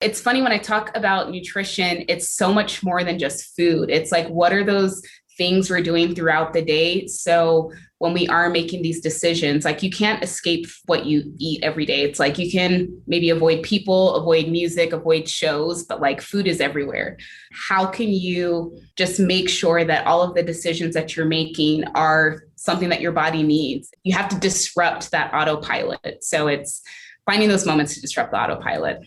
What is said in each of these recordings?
It's funny when I talk about nutrition, it's so much more than just food. It's like, what are those things we're doing throughout the day? So when we are making these decisions, like you can't escape what you eat every day. It's like you can maybe avoid people, avoid music, avoid shows, but like food is everywhere. How can you just make sure that all of the decisions that you're making are something that your body needs? You have to disrupt that autopilot. So it's finding those moments to disrupt the autopilot.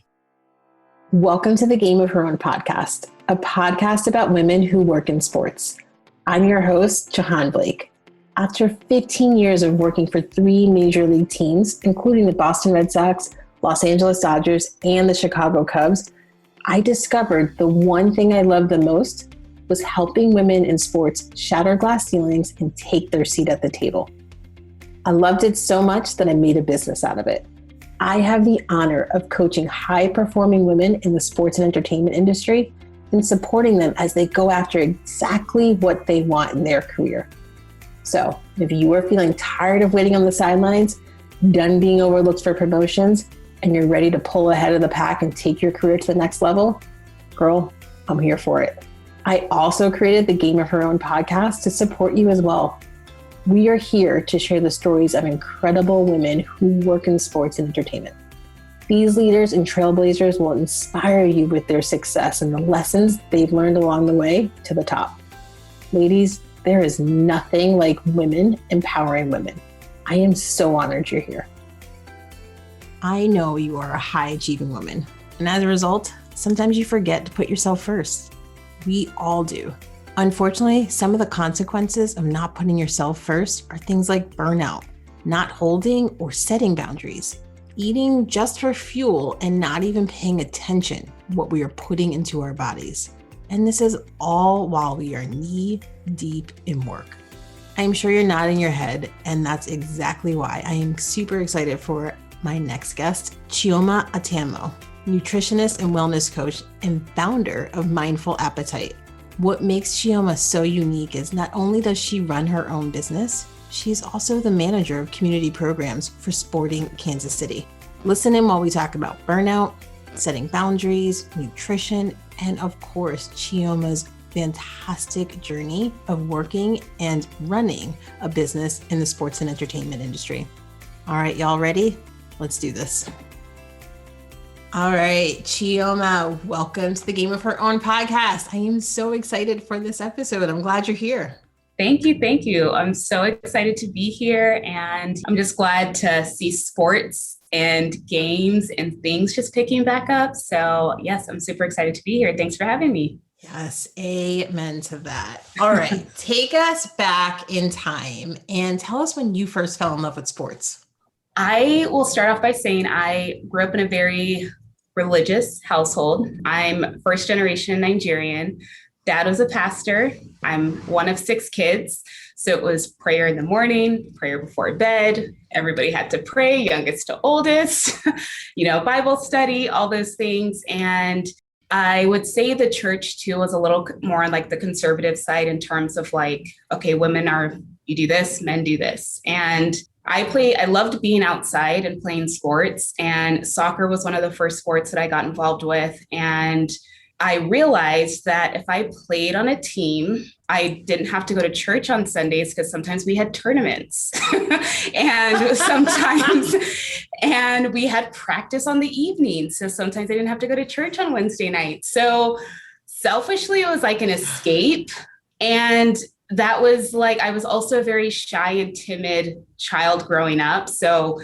Welcome to the Game of Her Own podcast, a podcast about women who work in sports. I'm your host, Jahaan Blake. After 15 years of working for 3 major league teams, including the Boston Red Sox, Los Angeles Dodgers, and the Chicago Cubs, I discovered the one thing I loved the most was helping women in sports shatter glass ceilings and take their seat at the table. I loved it so much that I made a business out of it. I have the honor of coaching high-performing women in the sports and entertainment industry and supporting them as they go after exactly what they want in their career. So if you are feeling tired of waiting on the sidelines, done being overlooked for promotions, and you're ready to pull ahead of the pack and take your career to the next level, girl, I'm here for it. I also created the Game of Her Own podcast to support you as well. We are here to share the stories of incredible women who work in sports and entertainment. These leaders and trailblazers will inspire you with their success and the lessons they've learned along the way to the top. Ladies, there is nothing like women empowering women. I am so honored you're here. I know you are a high-achieving woman, and as a result, sometimes you forget to put yourself first. We all do. Unfortunately, some of the consequences of not putting yourself first are things like burnout, not holding or setting boundaries, eating just for fuel and not even paying attention to what we are putting into our bodies. And this is all while we are knee deep in work. I'm sure you're nodding your head, and that's exactly why I am super excited for my next guest, Chioma Atanmo, Nutritionist and Wellness Coach and founder of Mindful Appetite. What makes Chioma so unique is not only does she run her own business, she's also the manager of community programs for Sporting Kansas City. Listen in while we talk about burnout, setting boundaries, nutrition, and of course, Chioma's fantastic journey of working and running a business in the sports and entertainment industry. All right, y'all ready? Let's do this. All right, Chioma, welcome to the Game of Her Own podcast. I am so excited for this episode. I'm glad you're here. Thank you. Thank you. I'm so excited to be here, and I'm just glad to see sports and games and things just picking back up. So yes, I'm super excited to be here. Thanks for having me. Yes, amen to that. All right, take us back in time and tell us when you first fell in love with sports. I will start off by saying I grew up in a very religious household. I'm first generation Nigerian. Dad was a pastor. I'm one of 6 kids. So it was prayer in the morning, prayer before bed. Everybody had to pray, youngest to oldest, Bible study, all those things. And I would say the church too was a little more on like the conservative side in terms of like, okay, you do this, men do this. And I loved being outside and playing sports, and soccer was one of the first sports that I got involved with. And I realized that if I played on a team, I didn't have to go to church on Sundays because sometimes we had tournaments and we had practice on the evening. So sometimes I didn't have to go to church on Wednesday night. So selfishly, it was like an escape. And that was like, I was also a very shy and timid child growing up. So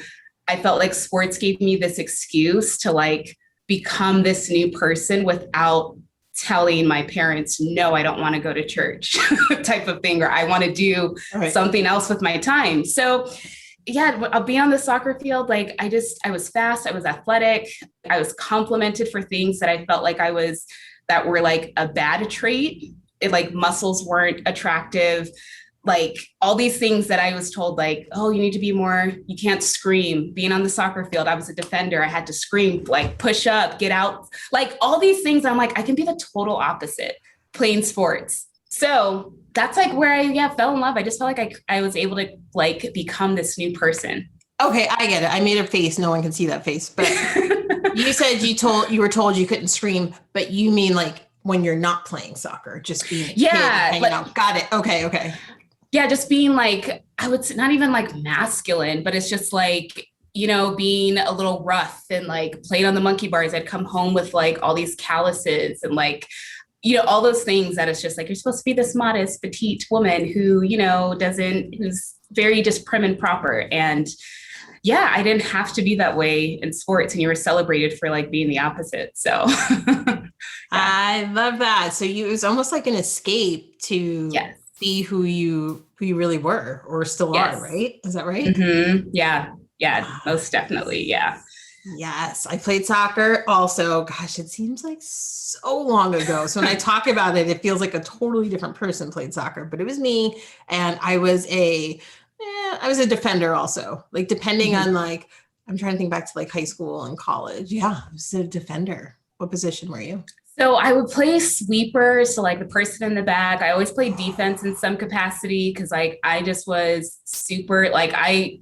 I felt like sports gave me this excuse to like become this new person without telling my parents, no, I don't want to go to church type of thing, or I want to do something else with my time. So yeah, I'll be on the soccer field. Like I was fast. I was athletic. I was complimented for things that I felt like that were like a bad trait. Like muscles weren't attractive, like all these things that I was told, like, oh, you need to be more, you can't scream. Being on the soccer field, I was a defender. I had to scream, like push up, get out, like all these things. I'm like, I can be the total opposite playing sports. So that's like where I fell in love. I just felt like I was able to like become this new person. Okay, I get it. I made a face. No one can see that face. But you said you were told you couldn't scream, but you mean like when you're not playing soccer, just being a kid and hanging out. Got it. Okay. Yeah, just being like, I would say not even like masculine, but it's just like, being a little rough and like playing on the monkey bars. I'd come home with like all these calluses and like, all those things that it's just like, you're supposed to be this modest, petite woman who, who's very just prim and proper. And yeah, I didn't have to be that way in sports, and you were celebrated for like being the opposite. So yeah. I love that. So it was almost like an escape to see who you really were or still are, right? Is that right? Mm-hmm. Yeah, most definitely. Yeah. Yes, I played soccer also. Gosh, it seems like so long ago. So when I talk about it, it feels like a totally different person played soccer, but it was me, and I was a defender also. Like depending on like, I'm trying to think back to like high school and college. Yeah, I was a defender. What position were you? So I would play sweeper, so like the person in the back. I always played defense in some capacity because like I just was super like I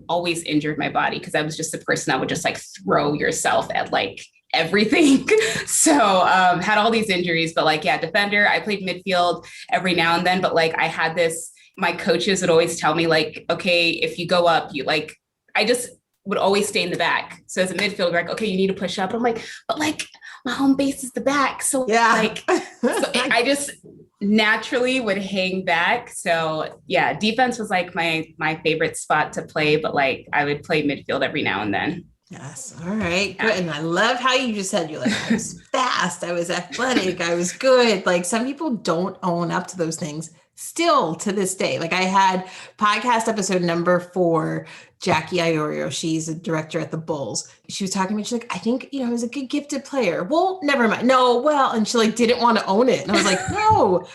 always injured my body because I was just the person that would just like throw yourself at like everything. So had all these injuries, but like, yeah, defender. I played midfield every now and then, but like I had this, my coaches would always tell me like, okay, if you go up, you like, I just would always stay in the back. So as a midfielder, like, okay, you need to push up. I'm like, but like my home base is the back. So like, I just naturally would hang back. So yeah, defense was like my favorite spot to play, but like I would play midfield every now and then. Yes. All right. Good. And I love how you just said, you're like, I was fast, I was athletic, I was good. Like some people don't own up to those things still to this day. Like I had podcast episode number 4, Jackie Iorio. She's a director at the Bulls. She was talking to me. She's like, I think, I was a good gifted player. Well, never mind. No, well, and she like didn't want to own it. And I was like, no,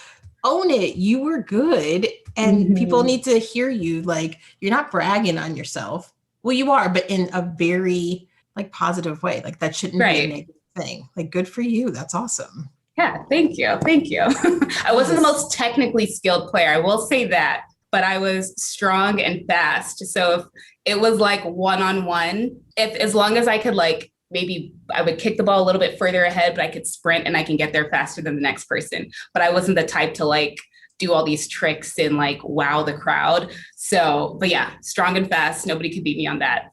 own it. You were good. And people need to hear you. Like, you're not bragging on yourself. Well, you are, but in a very like positive way. Like that shouldn't be a negative thing. Like, good for you. That's awesome. Yeah. Thank you. I wasn't the most technically skilled player. I will say that, but I was strong and fast. So if it was like one-on-one, as long as I could like, maybe I would kick the ball a little bit further ahead, but I could sprint and I can get there faster than the next person. But I wasn't the type to like do all these tricks and like wow the crowd. So, but yeah, strong and fast. Nobody could beat me on that.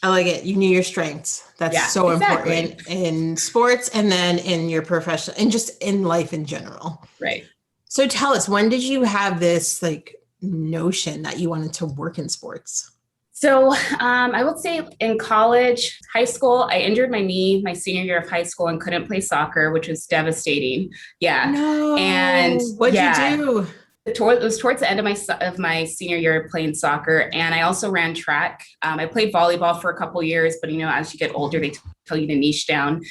I like it. You knew your strengths. That's so important in sports and then in your profession and just in life in general. Right. So tell us, when did you have this like notion that you wanted to work in sports? So I would say in college, high school, I injured my knee my senior year of high school and couldn't play soccer, which was devastating. Yeah. No. And what'd you do? It was towards the end of my senior year playing soccer. And I also ran track. I played volleyball for a couple of years, but as you get older, they tell you to niche down.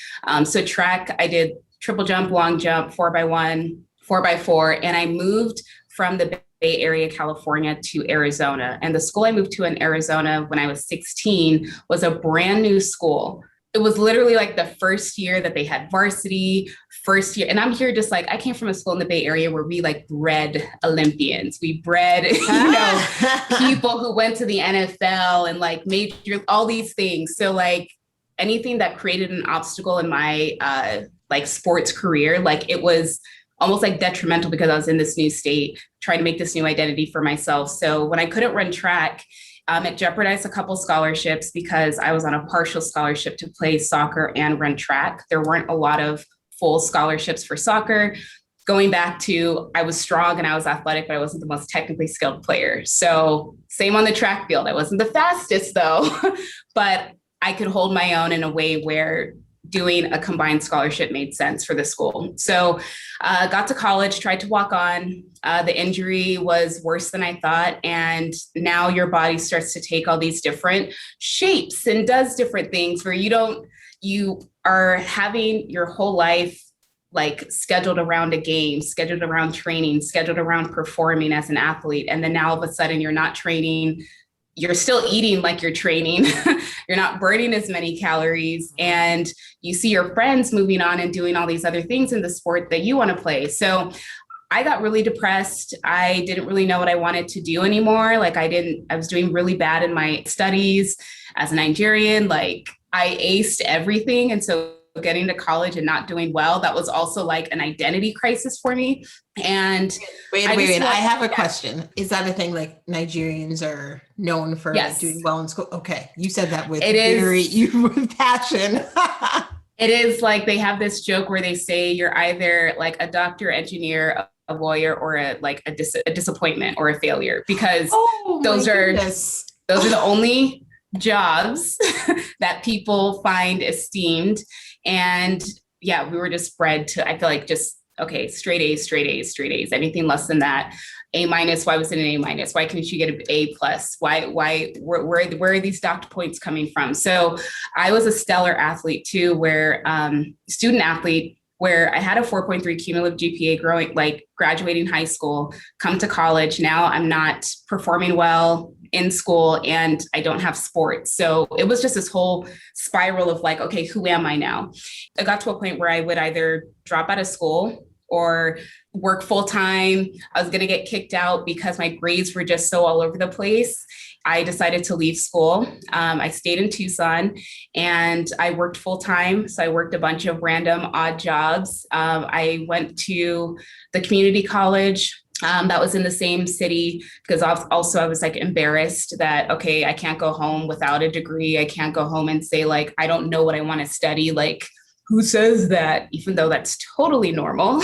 So track, I did triple jump, long jump, 4x1, 4x4. And I moved from the Bay Area, California to Arizona. And the school I moved to in Arizona when I was 16 was a brand new school. It was literally like the first year that they had varsity, first year. And I'm here just like, I came from a school in the Bay Area where we like bred Olympians. We bred, people who went to the NFL and like major, all these things. So like anything that created an obstacle in my like sports career, like it was almost like detrimental because I was in this new state, trying to make this new identity for myself. So when I couldn't run track, it jeopardized a couple scholarships because I was on a partial scholarship to play soccer and run track. There weren't a lot of full scholarships for soccer. Going back to, I was strong and I was athletic, but I wasn't the most technically skilled player. So same on the track field. I wasn't the fastest though, but I could hold my own in a way where doing a combined scholarship made sense for the school. So got to college, tried to walk on. The injury was worse than I thought. And now your body starts to take all these different shapes and does different things where you are having your whole life like scheduled around a game, scheduled around training, scheduled around performing as an athlete. And then now all of a sudden you're not training. You're still eating like you're training. You're not burning as many calories, and you see your friends moving on and doing all these other things in the sport that you want to play. So I got really depressed. I didn't really know what I wanted to do anymore. Like I was doing really bad in my studies as a Nigerian. Like I aced everything. And so getting to college and not doing well, that was also like an identity crisis for me. And wait. I have a question. Is that a thing like Nigerians are known for like doing well in school? Okay. You said that with with passion. It is like they have this joke where they say you're either like a doctor, engineer, a lawyer, or a disappointment or a failure, because those are the only jobs that people find esteemed. And yeah, we were just bred to, I feel like, just, okay, straight A's, straight A's, straight A's. Anything less than that, A minus. Why was it an A minus? Why couldn't you get an A plus? Where are these docked points coming from? So I was a stellar athlete too, where student athlete, where I had a 4.3 cumulative GPA graduating high school, come to college. Now I'm not performing well in school and I don't have sports. So it was just this whole spiral of like, okay, who am I now? I got to a point where I would either drop out of school or work full time. I was going to get kicked out because my grades were just so all over the place. I decided to leave school. I stayed in Tucson and I worked full time. So I worked a bunch of random odd jobs. I went to the community college that was in the same city, because also I was like embarrassed that, okay, I can't go home without a degree. I can't go home and say like, I don't know what I want to study. Like, who says that? Even though that's totally normal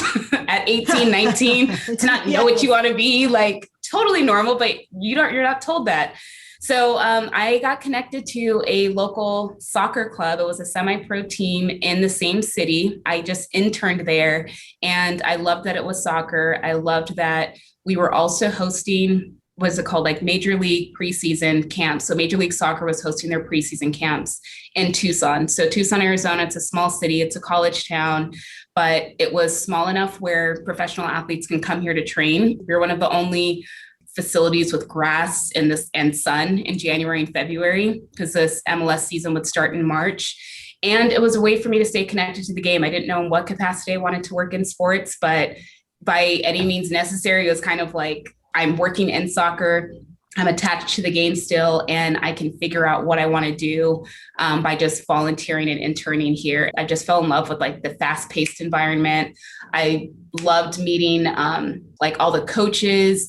at 18, 19 to not know what you want to be, like totally normal, but you're not told that. So I got connected to a local soccer club. It was a semi-pro team in the same city. I just interned there and I loved that it was soccer. I loved that we were also hosting, what's it called, like Major League preseason camps. So Major League Soccer was hosting their preseason camps in Tucson. So Tucson, Arizona, it's a small city, it's a college town, but it was small enough where professional athletes can come here to train. We're one of the only facilities with grass and sun in January and February, because this MLS season would start in March. And it was a way for me to stay connected to the game. I didn't know in what capacity I wanted to work in sports, but by any means necessary, it was kind of like, I'm working in soccer, I'm attached to the game still, and I can figure out what I want to do by just volunteering and interning here. I just fell in love with like the fast-paced environment. I loved meeting like all the coaches,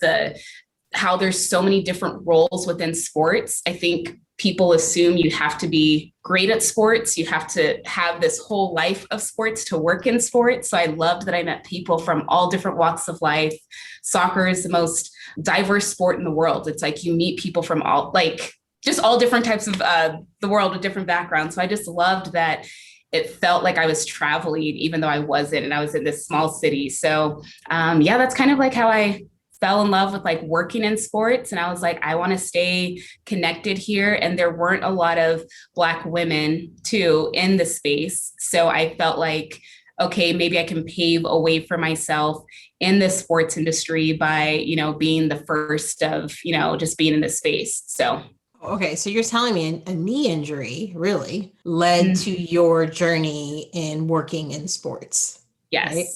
how there's so many different roles within sports. I think people assume you have to be great at sports. You have to have this whole life of sports to work in sports. So I loved that I met people from all different walks of life. Soccer is the most diverse sport in the world. It's like you meet people from all different types of the world with different backgrounds. So I just loved that it felt like I was traveling, even though I wasn't, and I was in this small city. So that's kind of like how I fell in love with like working in sports. And I was like, I want to stay connected here. And there weren't a lot of Black women too in the space. So I felt like, okay, maybe I can pave a way for myself in the sports industry by, being the first of, just being in this space. So. Okay. So you're telling me a knee injury really led to your journey in working in sports. Yes. Right?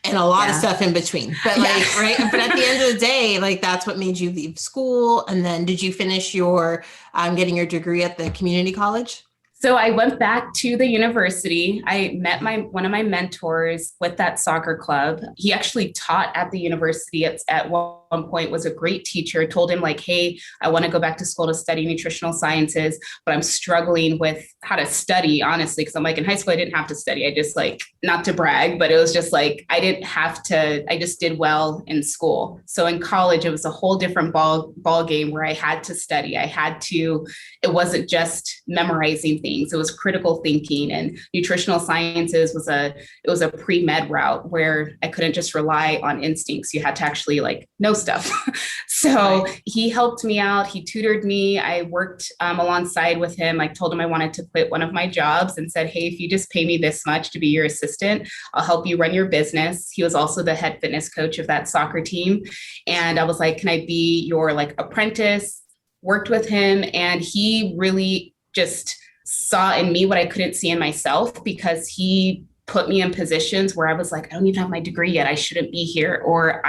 And a lot of stuff in between, but right. But at the end of the day, like that's what made you leave school. And then did you finish your getting your degree at the community college? So I went back to the university. I met one of my mentors with that soccer club. He actually taught at the university at one point, was a great teacher. Told him like, hey, I want to go back to school to study nutritional sciences, but I'm struggling with how to study, honestly, because I'm like, in high school, I didn't have to study. I just like, not to brag, but it was just like, I didn't have to, I just did well in school. So in college, it was a whole different ball game where I had to study. It wasn't just memorizing things. It was critical thinking, and nutritional sciences was a pre-med route where I couldn't just rely on instincts. You had to actually like know stuff. So He helped me out. He tutored me. I worked alongside with him. I told him I wanted to quit one of my jobs and said, hey, if you just pay me this much to be your assistant, I'll help you run your business. He was also the head fitness coach of that soccer team. And I was like, can I be your like apprentice? Worked with him, and he really just saw in me what I couldn't see in myself, because he put me in positions where I was like, I don't even have my degree yet. I shouldn't be here. Or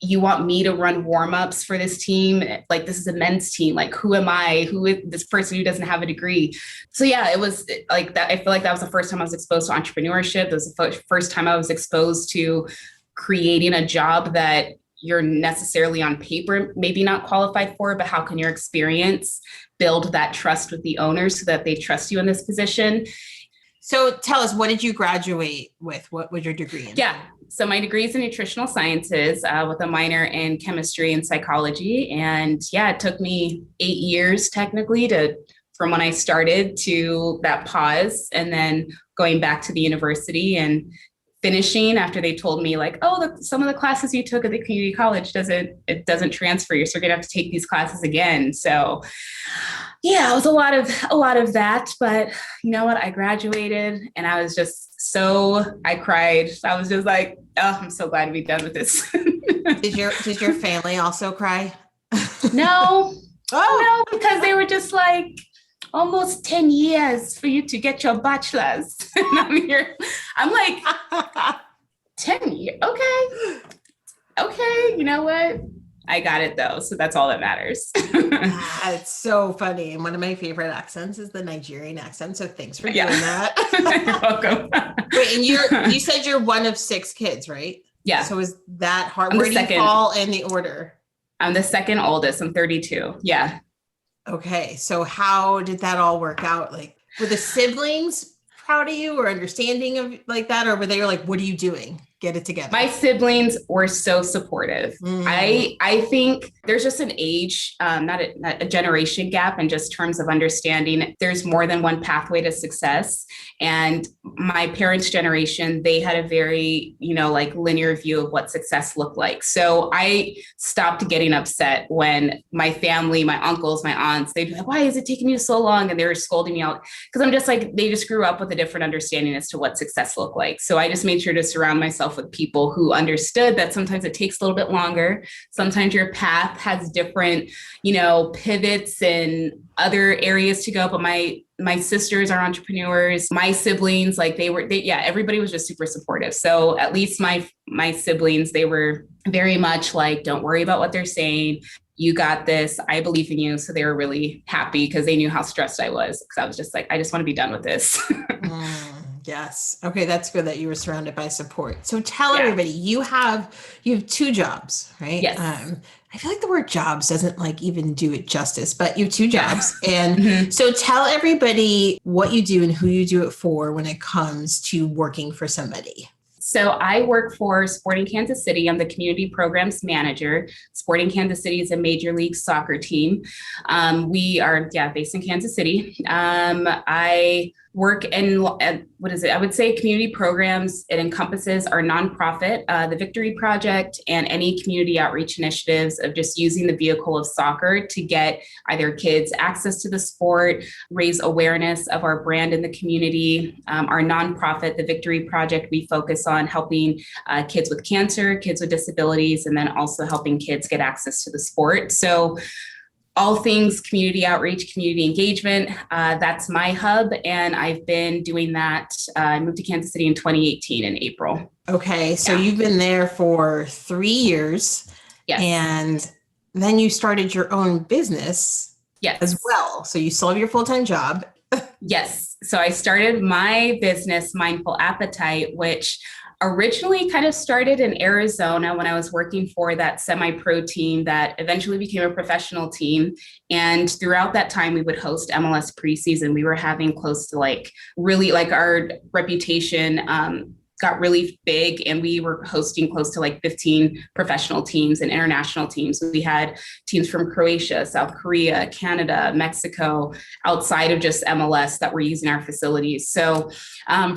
you want me to run warm-ups for this team? Like, this is a men's team. Like, who am I? Who is this person who doesn't have a degree? So yeah, it was like that. I feel like that was the first time I was exposed to entrepreneurship. It was the first time I was exposed to creating a job that you're necessarily on paper, maybe not qualified for, but how can your experience build that trust with the owners so that they trust you in this position? So tell us, what did you graduate with? What was your degree in? Yeah. So my degree is in nutritional sciences with a minor in chemistry and psychology. And yeah, it took me 8 years technically from when I started to that pause and then going back to the university and finishing after they told me like, oh, some of the classes you took at the community college doesn't transfer you. So you're gonna have to take these classes again. So yeah, it was a lot of that, but you know what? I graduated and I was just I cried. I was just like, oh, I'm so glad to be done with this. Did your family also cry? No. Oh no, because they were just like, almost 10 years for you to get your bachelor's. And I'm like, 10 years? Okay, you know what? I got it though. So that's all that matters. It's so funny. And one of my favorite accents is the Nigerian accent. So thanks for doing that. You're welcome. Wait, and you said you're one of 6 kids, right? Yeah. So is that hard? I'm Where the do you second. fall in the order? I'm the second oldest. I'm 32. Yeah. Okay. So how did that all work out? Like, were the siblings proud of you or understanding of like that? Or were they like, what are you doing? Get it together. My siblings were so supportive. I think there's just an age, not a generation gap in just terms of understanding there's more than one pathway to success. And my parents' generation, they had a very, like linear view of what success looked like. So I stopped getting upset when my family, my uncles, my aunts, they'd be like, why is it taking you so long? And they were scolding me out because I'm just like, they just grew up with a different understanding as to what success looked like. So I just made sure to surround myself with people who understood that sometimes it takes a little bit longer. Sometimes your path has different, pivots and other areas to go. But my sisters are entrepreneurs. My siblings, like everybody was just super supportive. So at least my siblings, they were very much like, don't worry about what they're saying. You got this. I believe in you. So they were really happy because they knew how stressed I was. Because I was just like, I just want to be done with this. Yes. Okay. That's good that you were surrounded by support. So tell everybody, you have 2 jobs, right? Yes. I feel like the word jobs doesn't like even do it justice, but you have 2 jobs. And so tell everybody what you do and who you do it for when it comes to working for somebody. So I work for Sporting Kansas City. I'm the community programs manager. Sporting Kansas City is a major league soccer team. We are based in Kansas City. I work in, I would say community programs. It encompasses our nonprofit, the Victory Project, and any community outreach initiatives of just using the vehicle of soccer to get either kids access to the sport, raise awareness of our brand in the community. Our nonprofit, the Victory Project, we focus on helping kids with cancer, kids with disabilities, and then also helping kids get access to the sport. So all things community outreach, community engagement, that's my hub. And I've been doing that. I moved to Kansas City in 2018 in April. Okay. So you've been there for 3 years. Yes. And then you started your own business as well. So you still have your full-time job. Yes. So I started my business, Mindful Appetite, which originally kind of started in Arizona when I was working for that semi-pro team that eventually became a professional team. And throughout that time, we would host MLS preseason. We were having close to really our reputation got really big, and we were hosting close to 15 professional teams and international teams. We had teams from Croatia, South Korea, Canada, Mexico, outside of just MLS that were using our facilities. So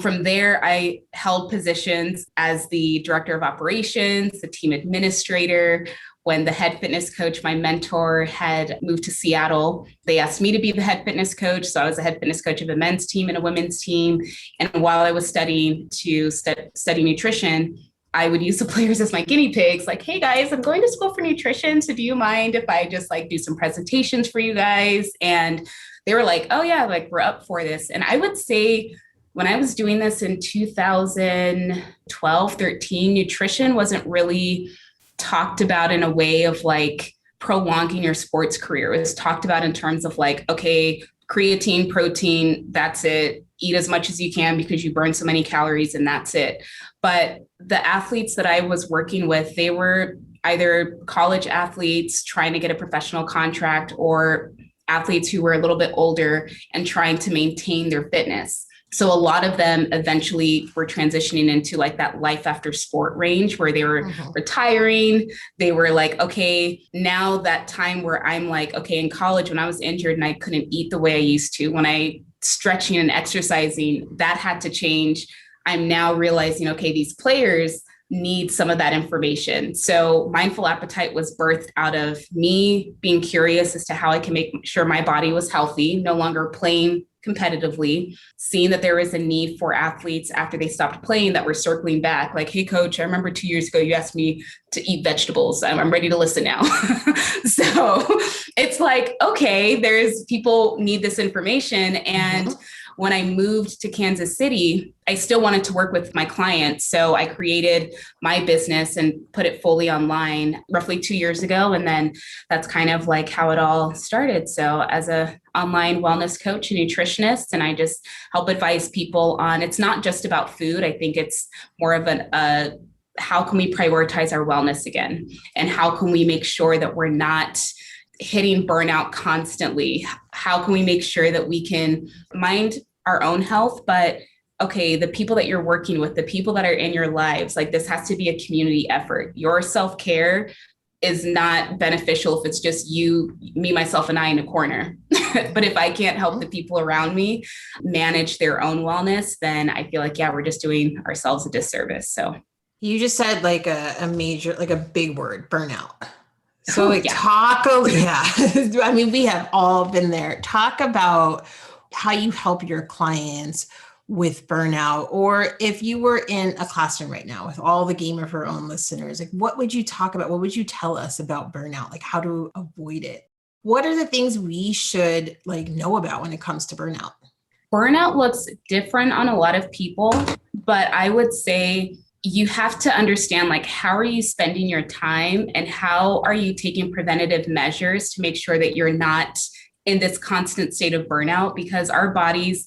from there, I held positions as the director of operations, the team administrator. When the head fitness coach, my mentor, had moved to Seattle, they asked me to be the head fitness coach. So I was the head fitness coach of a men's team and a women's team. And while I was studying to study nutrition, I would use the players as my guinea pigs. Like, hey guys, I'm going to school for nutrition. So do you mind if I just do some presentations for you guys? And they were like, oh yeah, we're up for this. And I would say when I was doing this in 2012, 13, nutrition wasn't really talked about in a way of like prolonging your sports career. It was talked about in terms of like, okay, creatine, protein, that's it. Eat as much as you can because you burn so many calories and that's it. But the athletes that I was working with, they were either college athletes trying to get a professional contract or athletes who were a little bit older and trying to maintain their fitness. So a lot of them eventually were transitioning into like that life after sport range where they were retiring. They were like, okay, now that time where I'm like, okay, in college when I was injured and I couldn't eat the way I used to, when I stretching and exercising, that had to change. I'm now realizing, okay, these players need some of that information. So Mindful Appetite was birthed out of me being curious as to how I can make sure my body was healthy, no longer playing competitively, seeing that there was a need for athletes after they stopped playing that were circling back. Like, hey, coach, I remember 2 years ago, you asked me to eat vegetables. I'm ready to listen now. So it's like, okay, there's people need this information. And when I moved to Kansas City, I still wanted to work with my clients. So I created my business and put it fully online roughly 2 years ago. And then that's kind of like how it all started. So as a online wellness coach and nutritionist, and I just help advise people on, it's not just about food. I think it's more of how can we prioritize our wellness again? And how can we make sure that we're not hitting burnout constantly? How can we make sure that we can mind our own health, but okay, the people that you're working with, the people that are in your lives, like this has to be a community effort. Your self-care is not beneficial if it's just you, me, myself, and I in a corner. But if I can't help the people around me manage their own wellness, then I feel like, yeah, we're just doing ourselves a disservice. So you just said like a major, like a big word, burnout. So like I mean, we have all been there. Talk about how you help your clients with burnout, or if you were in a classroom right now with all the Game of Her Own listeners, like what would you talk about? What would you tell us about burnout? Like how to avoid it? What are the things we should like know about when it comes to burnout? Burnout looks different on a lot of people, but I would say you have to understand, like, how are you spending your time and how are you taking preventative measures to make sure that you're not in this constant state of burnout? Because our bodies,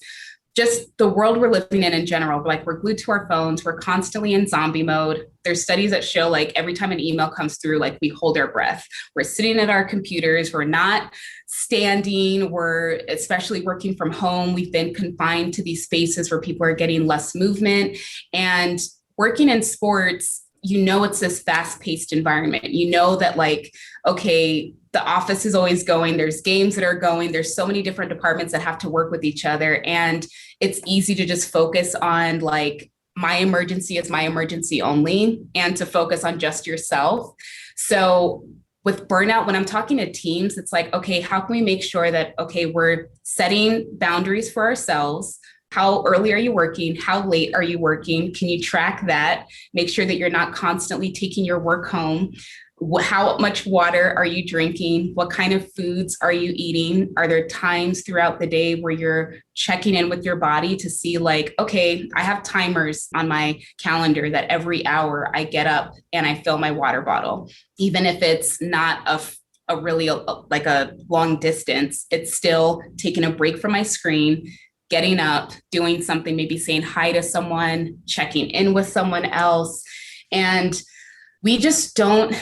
just the world we're living in general, like we're glued to our phones, we're constantly in zombie mode. There's studies that show like every time an email comes through, like we hold our breath. We're sitting at our computers, we're not standing, we're especially working from home. We've been confined to these spaces where people are getting less movement. And working in sports, you know, it's this fast-paced environment. You know that like, okay, the office is always going, there's games that are going, there's so many different departments that have to work with each other. And it's easy to just focus on like, my emergency is my emergency only, and to focus on just yourself. So with burnout, when I'm talking to teams, it's like, okay, how can we make sure that, okay, we're setting boundaries for ourselves? How early are you working? How late are you working? Can you track that? Make sure that you're not constantly taking your work home. How much water are you drinking? What kind of foods are you eating? Are there times throughout the day where you're checking in with your body to see like, okay, I have timers on my calendar that every hour I get up and I fill my water bottle, even if it's not a really like a long distance, it's still taking a break from my screen, getting up, doing something, maybe saying hi to someone, checking in with someone else. And we just don't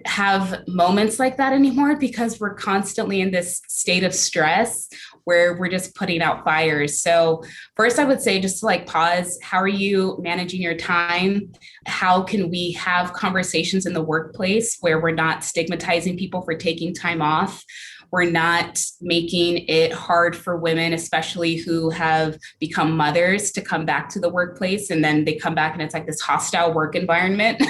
have moments like that anymore because we're constantly in this state of stress where we're just putting out fires. So first I would say just to like pause, how are you managing your time? How can we have conversations in the workplace where we're not stigmatizing people for taking time off? We're not making it hard for women, especially who have become mothers, to come back to the workplace. And then they come back and it's like this hostile work environment.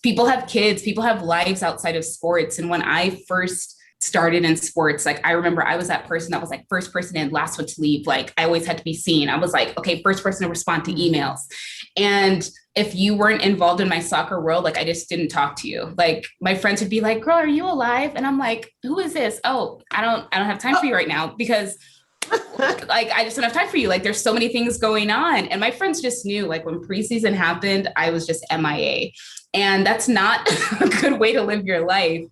People have kids, people have lives outside of sports. And when I first started in sports, like I remember I was that person that was like first person in, last one to leave. Like I always had to be seen. I was like, okay, first person to respond to emails. And if you weren't involved in my soccer world, like I just didn't talk to you. Like my friends would be like, girl, are you alive? And I'm like, who is this? Oh, I don't have time for you right now because like, I just don't have time for you. Like, there's so many things going on. And my friends just knew, like, when preseason happened, I was just MIA. And that's not a good way to live your life.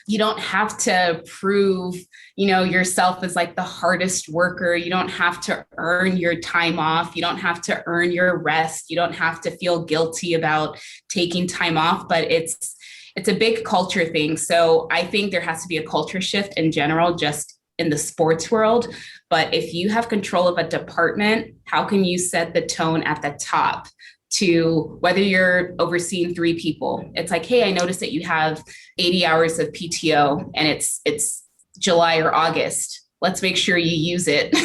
You don't have to prove, yourself as like the hardest worker. You don't have to earn your time off. You don't have to earn your rest. You don't have to feel guilty about taking time off, but it's a big culture thing. So I think there has to be a culture shift in general, just in the sports world. But if you have control of a department, how can you set the tone at the top to whether you're overseeing 3 people? It's like, hey, I noticed that you have 80 hours of PTO and it's July or August. Let's make sure you use it.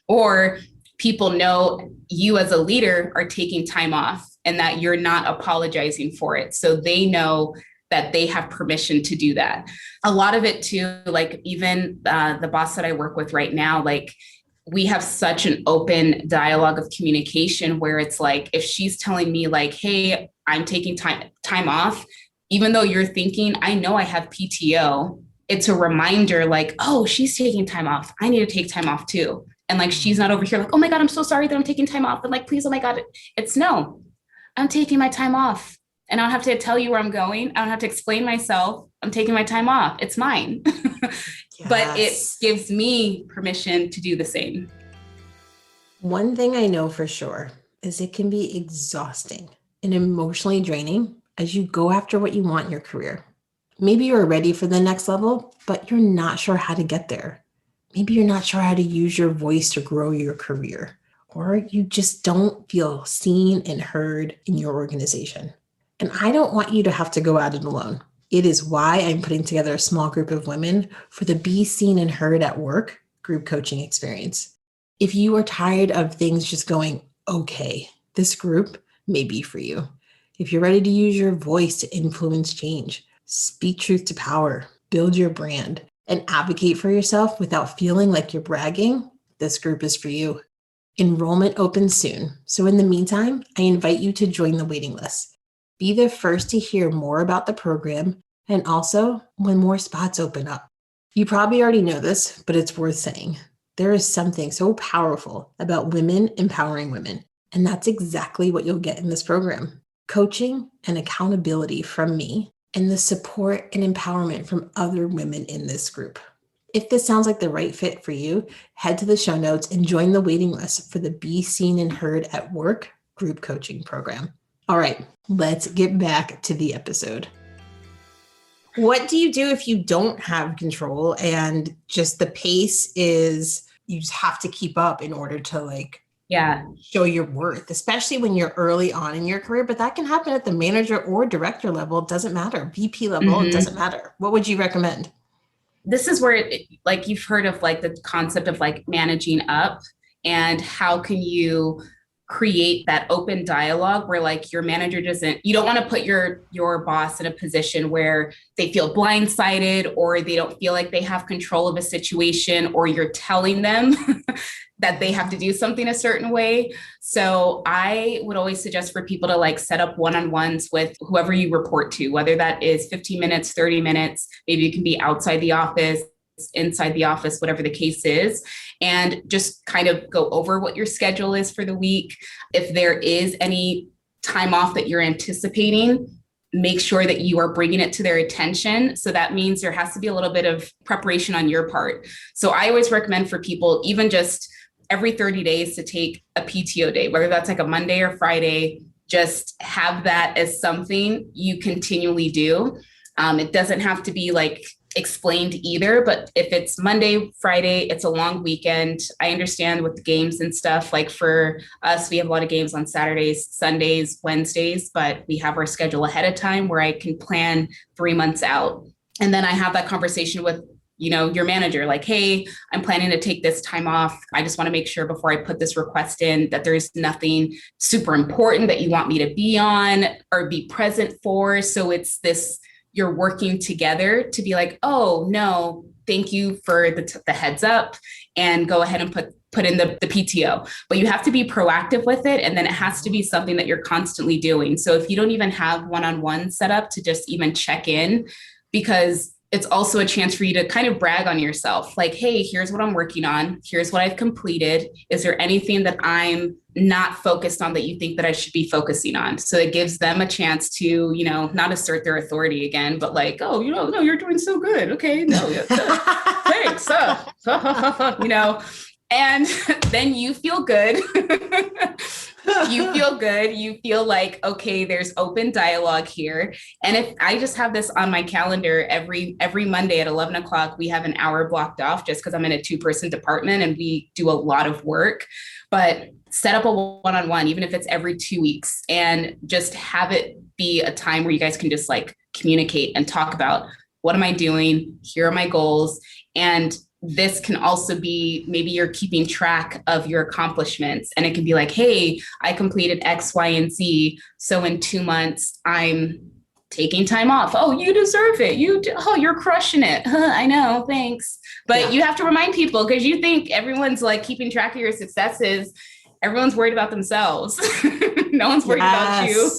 Or people know you as a leader are taking time off and that you're not apologizing for it. So they know that they have permission to do that. A lot of it too, like even the boss that I work with right now, like we have such an open dialogue of communication where it's like, if she's telling me like, hey, I'm taking time off, even though you're thinking, I know I have PTO, it's a reminder like, oh, she's taking time off. I need to take time off too. And like, she's not over here like, oh my God, I'm so sorry that I'm taking time off. And like, please, oh my God, it's no, I'm taking my time off. And I don't have to tell you where I'm going. I don't have to explain myself. I'm taking my time off. It's mine. Yes. But it gives me permission to do the same. One thing I know for sure is it can be exhausting and emotionally draining as you go after what you want in your career. Maybe you're ready for the next level, but you're not sure how to get there. Maybe you're not sure how to use your voice to grow your career, or you just don't feel seen and heard in your organization. And I don't want you to have to go at it alone. It is why I'm putting together a small group of women for the Be Seen and Heard at Work group coaching experience. If you are tired of things just going okay, this group may be for you. If you're ready to use your voice to influence change, speak truth to power, build your brand, and advocate for yourself without feeling like you're bragging, this group is for you. Enrollment opens soon. So in the meantime, I invite you to join the waiting list. Be the first to hear more about the program and also when more spots open up. You probably already know this, but it's worth saying. There is something so powerful about women empowering women, and that's exactly what you'll get in this program. Coaching and accountability from me, and the support and empowerment from other women in this group. If this sounds like the right fit for you, head to the show notes and join the waiting list for the Be Seen and Heard at Work group coaching program. All right, let's get back to the episode. What do you do if you don't have control and just the pace is, you just have to keep up in order to show your worth, especially when you're early on in your career, but that can happen at the manager or director level. It doesn't matter. VP level, It doesn't matter. What would you recommend? This is where you've heard of like the concept of like managing up, and how can you create that open dialogue where like your manager you don't want to put your boss in a position where they feel blindsided or they don't feel like they have control of a situation, or you're telling them that they have to do something a certain way. So I would always suggest for people to like set up one-on-ones with whoever you report to, whether that is 15 minutes, 30 minutes, maybe you can be outside the office, inside the office, whatever the case is, and just kind of go over what your schedule is for the week. If there is any time off that you're anticipating, make sure that you are bringing it to their attention. So that means there has to be a little bit of preparation on your part. So I always recommend for people, even just every 30 days, to take a PTO day, whether that's like a Monday or Friday, just have that as something you continually do. It doesn't have to be like explained either, but if it's Monday, Friday, it's a long weekend. I understand with the games and stuff, like for us, we have a lot of games on Saturdays, Sundays, Wednesdays, but we have our schedule ahead of time where I can plan 3 months out. And then I have that conversation with, your manager, like, hey, I'm planning to take this time off. I just want to make sure before I put this request in that there's nothing super important that you want me to be on or be present for. So it's this, you're working together to be like, oh no, thank you for the heads up, and go ahead and put in the PTO. But you have to be proactive with it. And then it has to be something that you're constantly doing. So if you don't even have one-on-one set up to just even check in, because it's also a chance for you to kind of brag on yourself. Like, hey, here's what I'm working on. Here's what I've completed. Is there anything that I'm not focused on that you think that I should be focusing on? So it gives them a chance to, not assert their authority again, but like, oh, no, you're doing so good. Okay, no, thanks. And then you feel good. You feel good. You feel like, okay, there's open dialogue here. And if I just have this on my calendar every Monday at 11 o'clock, we have an hour blocked off just because I'm in a 2-person department and we do a lot of work, but set up a one-on-one, even if it's every 2 weeks, and just have it be a time where you guys can just like communicate and talk about, what am I doing? Here are my goals. And this can also be, maybe you're keeping track of your accomplishments, and it can be like, hey, I completed X, Y, and Z. So in 2 months, I'm taking time off. Oh, you deserve it. You're crushing it. I know. Thanks. But you have to remind people, because you think everyone's like keeping track of your successes. Everyone's worried about themselves. No one's worried about you.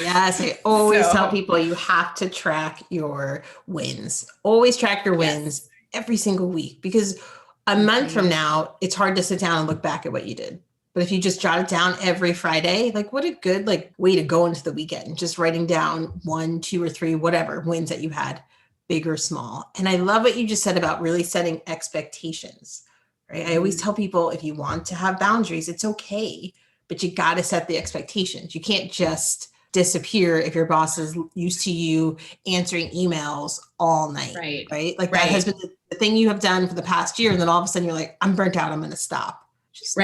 Yes. I always tell people you have to track your wins. Always track your wins every single week, because a month from now, it's hard to sit down and look back at what you did. But if you just jot it down every Friday, like what a good way to go into the weekend, just writing down 1, 2, or 3, whatever wins that you had, big or small. And I love what you just said about really setting expectations, right? I always tell people, if you want to have boundaries, it's okay, but you got to set the expectations. You can't just disappear if your boss is used to you answering emails all night, right? Like that has been the thing you have done for the past year. And then all of a sudden you're like, I'm burnt out, I'm going to stop. Just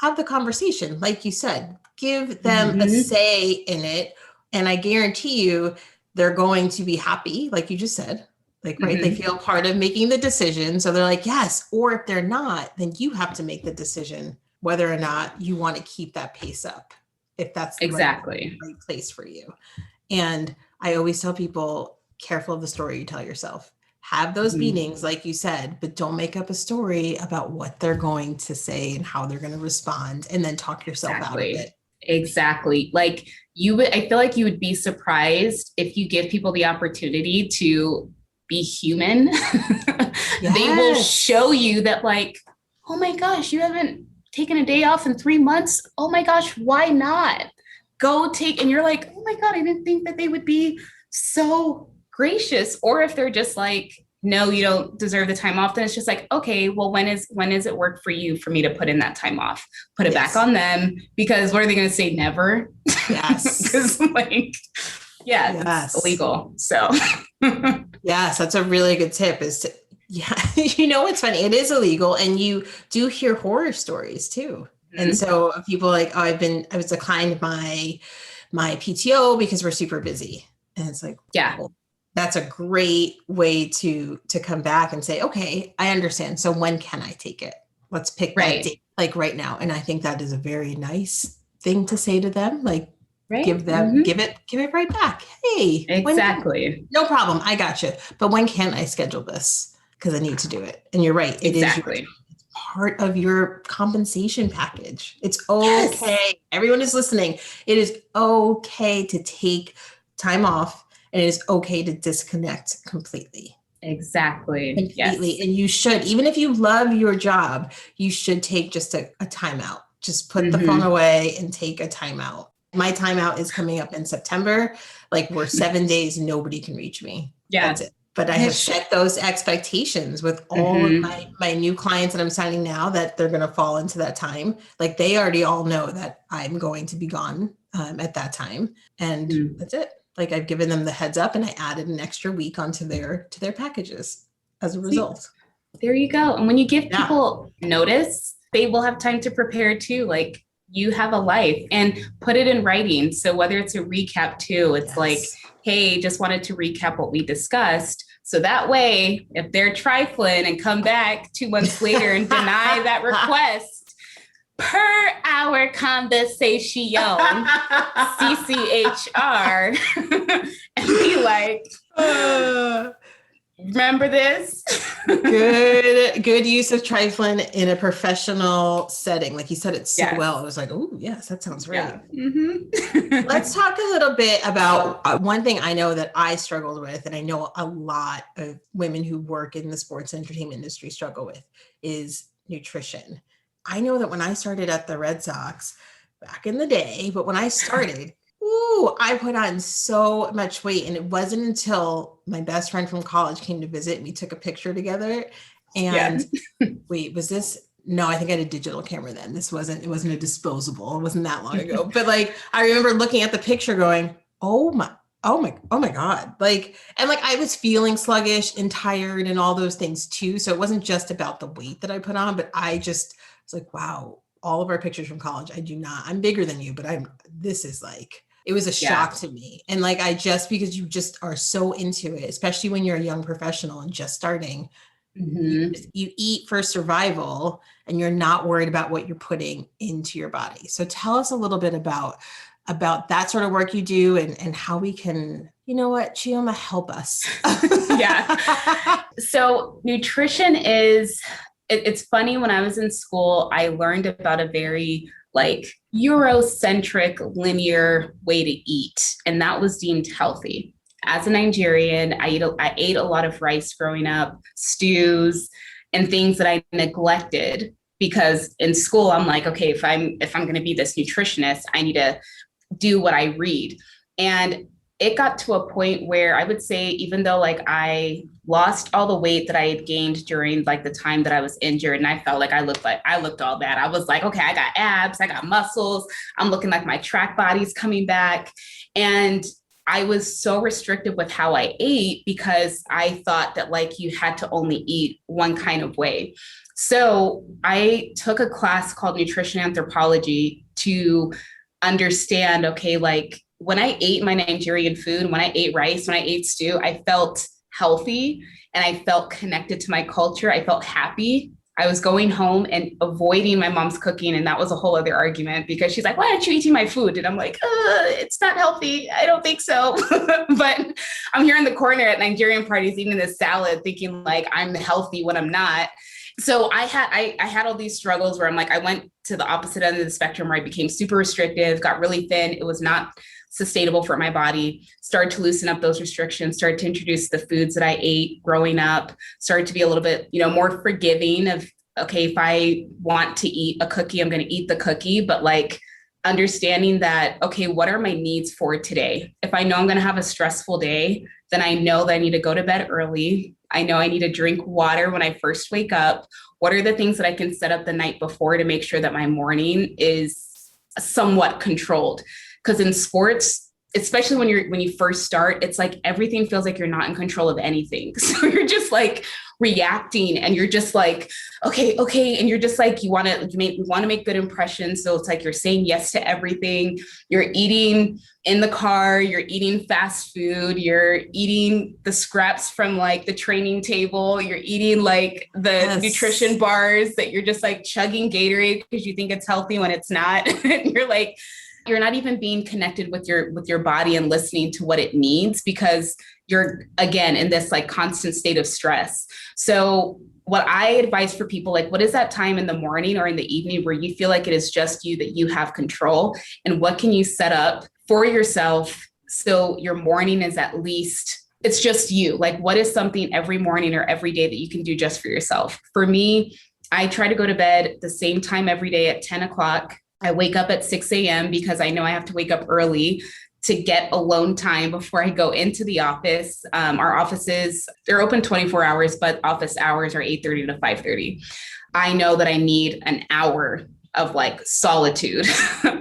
have the conversation. Like you said, give them a say in it. And I guarantee you, they're going to be happy. Like you just said, they feel part of making the decision. So they're like, yes. Or if they're not, then you have to make the decision whether or not you want to keep that pace up, if that's the right place for you. And I always tell people, careful of the story you tell yourself. Have those meetings, like you said, but don't make up a story about what they're going to say and how they're going to respond, and then talk yourself out of it. Exactly. Like I feel like you would be surprised if you give people the opportunity to be human. They will show you that, like, oh my gosh, you haven't taken a day off in 3 months. Oh my gosh, why not? And you're like, oh my God, I didn't think that they would be so gracious. Or if they're just like, no, you don't deserve the time off, then it's just like, okay, well, when is it work for you for me to put in that time off? Put it back on them, because what are they going to say? Never. Yes. Because it's illegal. So yes, that's a really good tip, is to, it's funny. It is illegal. And you do hear horror stories too. And so people are like, oh, I was declined my PTO because we're super busy. And it's like, well, that's a great way to come back and say, okay, I understand. So when can I take it? Let's pick that date, like right now. And I think that is a very nice thing to say to them. Like, give it right back. Hey, exactly. No problem. I got you. But when can I schedule this? Because I need to do it. And you're right. It is it's part of your compensation package. It's okay. Yes. Everyone is listening. It is okay to take time off, and it is okay to disconnect completely. Exactly. Completely. Yes. And you should, even if you love your job, you should take just a timeout. Just put the phone away and take a timeout. My timeout is coming up in September. Like, we're 7 days, nobody can reach me. Yeah. That's it. But I have set those expectations with all of my new clients that I'm signing now, that they're going to fall into that time. Like, they already all know that I'm going to be gone at that time. And that's it. Like, I've given them the heads up, and I added an extra week onto their packages as a result. There you go. And when you give people notice, they will have time to prepare too. Like, you have a life, and put it in writing. So whether it's a recap too, it's like, hey, just wanted to recap what we discussed. So that way, if they're trifling and come back 2 months later and deny that request, per our conversation, CCHR, and be like, Remember this? Good use of trifling in a professional setting. Like you said it so well. I was like, oh, yes, that sounds right. Yeah. Mm-hmm. Let's talk a little bit about one thing I know that I struggled with, and I know a lot of women who work in the sports entertainment industry struggle with, is nutrition. I know that when I started at the Red Sox back in the day, but when I started, I put on so much weight. And it wasn't until my best friend from college came to visit and we took a picture together. And wait, was this? No, I think I had a digital camera then. It wasn't a disposable. It wasn't that long ago. But like, I remember looking at the picture going, oh my God. I was feeling sluggish and tired and all those things too. So it wasn't just about the weight that I put on, but I just was like, wow, all of our pictures from college, I'm bigger than you, but it was a shock to me. And because you just are so into it, especially when you're a young professional and just starting, you eat for survival and you're not worried about what you're putting into your body. So tell us a little bit about that sort of work you do and how we can, you know what, Chioma, help us. Yeah. So nutrition it's funny. When I was in school, I learned about a very Eurocentric linear way to eat. And that was deemed healthy. As a Nigerian, I ate a lot of rice growing up, stews, and things that I neglected because in school, I'm like, okay, if I'm going to be this nutritionist, I need to do what I read. And it got to a point where I would say, even though I lost all the weight that I had gained during the time that I was injured, and I felt like I looked all bad. I was like, okay, I got abs, I got muscles. I'm looking like my track body's coming back. And I was so restrictive with how I ate because I thought that you had to only eat one kind of way. So I took a class called Nutrition Anthropology to understand, okay, when I ate my Nigerian food, when I ate rice, when I ate stew, I felt healthy and I felt connected to my culture. I felt happy. I was going home and avoiding my mom's cooking. And that was a whole other argument because she's like, why aren't you eating my food? And I'm like, it's not healthy. I don't think so. But I'm here in the corner at Nigerian parties eating this salad thinking I'm healthy when I'm not. So I had all these struggles where I went to the opposite end of the spectrum where I became super restrictive, got really thin. It was not sustainable for my body, started to loosen up those restrictions, started to introduce the foods that I ate growing up, started to be a little bit, more forgiving of, okay, if I want to eat a cookie, I'm going to eat the cookie, but understanding that, okay, what are my needs for today? If I know I'm going to have a stressful day, then I know that I need to go to bed early. I know I need to drink water when I first wake up. What are the things that I can set up the night before to make sure that my morning is somewhat controlled? Because in sports, especially when you first start, it's everything feels like you're not in control of anything. So you're just reacting and you're just okay. And you're just you want to make good impressions. So it's you're saying yes to everything. You're eating in the car, you're eating fast food, you're eating the scraps from the training table, you're eating the nutrition bars that you're just chugging Gatorade because you think it's healthy when it's not. And you're not even being connected with your body and listening to what it needs because you're, again, in this constant state of stress. So what I advise for people, what is that time in the morning or in the evening where you feel like it is just you, that you have control, and what can you set up for yourself so your morning is at least, it's just you. What is something every morning or every day that you can do just for yourself? For me, I try to go to bed the same time every day at 10 o'clock. I wake up at 6 a.m. because I know I have to wake up early to get alone time before I go into the office. Our offices, they're open 24 hours, but office hours are 8:30 to 5:30. I know that I need an hour of solitude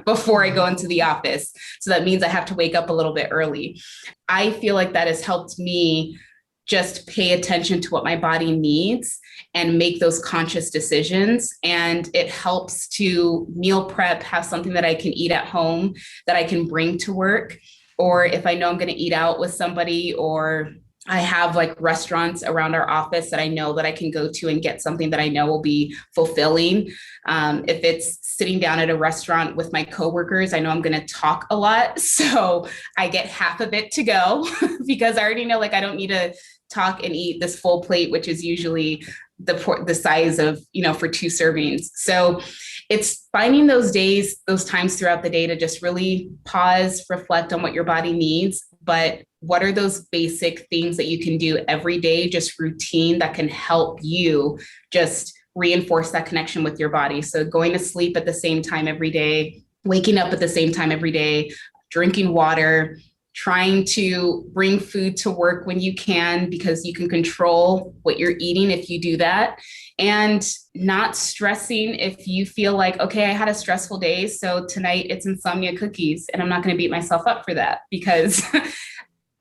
before I go into the office. So that means I have to wake up a little bit early. I feel like that has helped me just pay attention to what my body needs and make those conscious decisions. And it helps to meal prep, have something that I can eat at home that I can bring to work. Or if I know I'm going to eat out with somebody, or I have like restaurants around our office that I know that I can go to and get something that I know will be fulfilling. If it's sitting down at a restaurant with my coworkers, I know I'm going to talk a lot. So I get half of it to go because I already know like I don't need to talk and eat this full plate, which is usually the size of, for 2 servings. So it's finding those days, those times throughout the day to just really pause, reflect on what your body needs. But what are those basic things that you can do every day, just routine that can help you just reinforce that connection with your body? So going to sleep at the same time every day, waking up at the same time every day, drinking water, trying to bring food to work when you can, because you can control what you're eating if you do that, and not stressing if you feel like, okay, I had a stressful day, so tonight it's insomnia cookies, and I'm not going to beat myself up for that because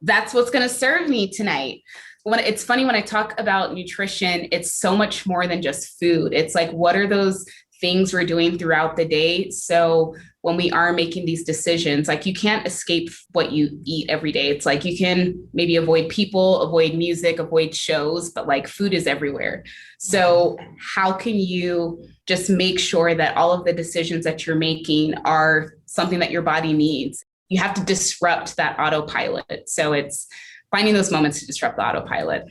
that's what's going to serve me tonight. It's funny when I talk about nutrition, it's so much more than just food. It's like, what are those things we're doing throughout the day? So when we are making these decisions, like you can't escape what you eat every day. It's like you can maybe avoid people, avoid music, avoid shows, but like food is everywhere. So how can you just make sure that all of the decisions that you're making are something that your body needs? You have to disrupt that autopilot. So it's finding those moments to disrupt the autopilot.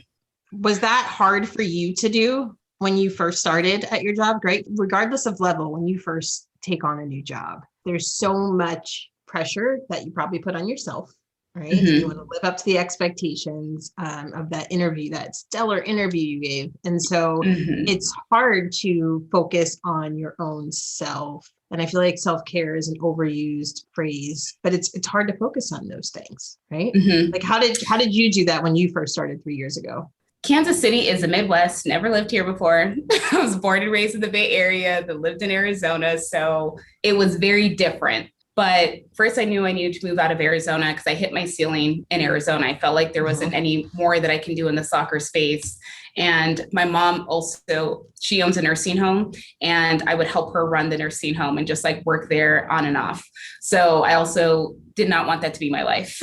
Was that hard for you to do when you first started at your job? Great, regardless of level, when you first take on a new job, there's so much pressure that you probably put on yourself, right? Mm-hmm. You want to live up to the expectations of that interview, that stellar interview you gave. And so it's hard to focus on your own self. And I feel like self-care is an overused phrase, but it's hard to focus on those things, right? Like how did you do that when you first started 3 years ago? Kansas City is the Midwest, never lived here before. I was born and raised in the Bay Area, but lived in Arizona. So it was very different. But first I knew I needed to move out of Arizona because I hit my ceiling in Arizona. I felt like there wasn't any more that I can do in the soccer space. And my mom also, she owns a nursing home, and I would help her run the nursing home and just like work there on and off. So I also did not want that to be my life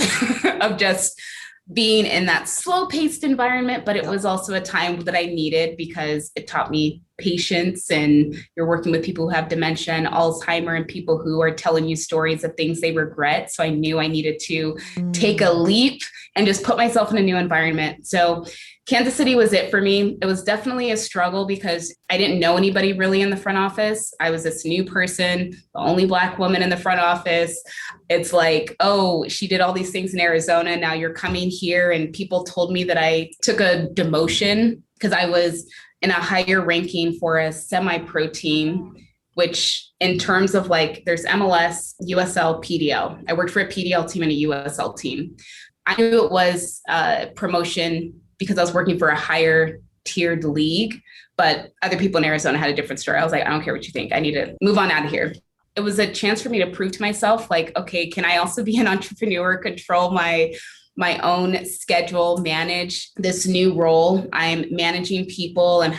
of just being in that slow-paced environment, but it was also a time that I needed because it taught me patience, and you're working with people who have dementia and Alzheimer and people who are telling you stories of things they regret. So I knew I needed to take a leap and just put myself in a new environment. So Kansas City was it for me. It was definitely a struggle because I didn't know anybody really in the front office. I was this new person, the only Black woman in the front office. It's like, oh, she did all these things in Arizona. Now you're coming here. And people told me that I took a demotion because I was in a higher ranking for a semi-pro team, which in terms of like, there's MLS, USL, PDL. I worked for a PDL team and a USL team. I knew it was a promotion because I was working for a higher tiered league, but other people in Arizona had a different story. I was like, I don't care what you think. I need to move on out of here. It was a chance for me to prove to myself, like, okay, can I also be an entrepreneur, control my own schedule, manage this new role? I'm managing people. I'm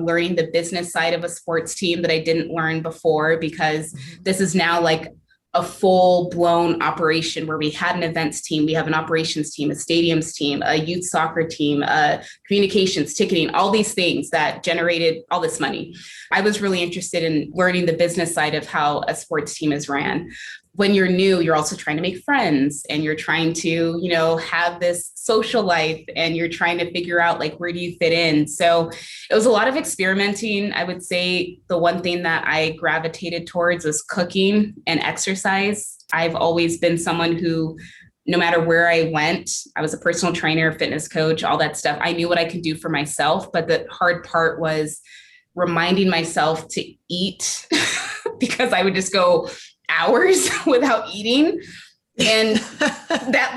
learning the business side of a sports team that I didn't learn before, because this is now like a full-blown operation where we had an events team, we have an operations team, a stadiums team, a youth soccer team, communications, ticketing, all these things that generated all this money. I was really interested in learning the business side of how a sports team is ran. When you're new, you're also trying to make friends, and you're trying to, have this social life, and you're trying to figure out like, where do you fit in? So it was a lot of experimenting. I would say the one thing that I gravitated towards was cooking and exercise. I've always been someone who, no matter where I went, I was a personal trainer, fitness coach, all that stuff. I knew what I could do for myself, but the hard part was reminding myself to eat because I would just go hours without eating, and that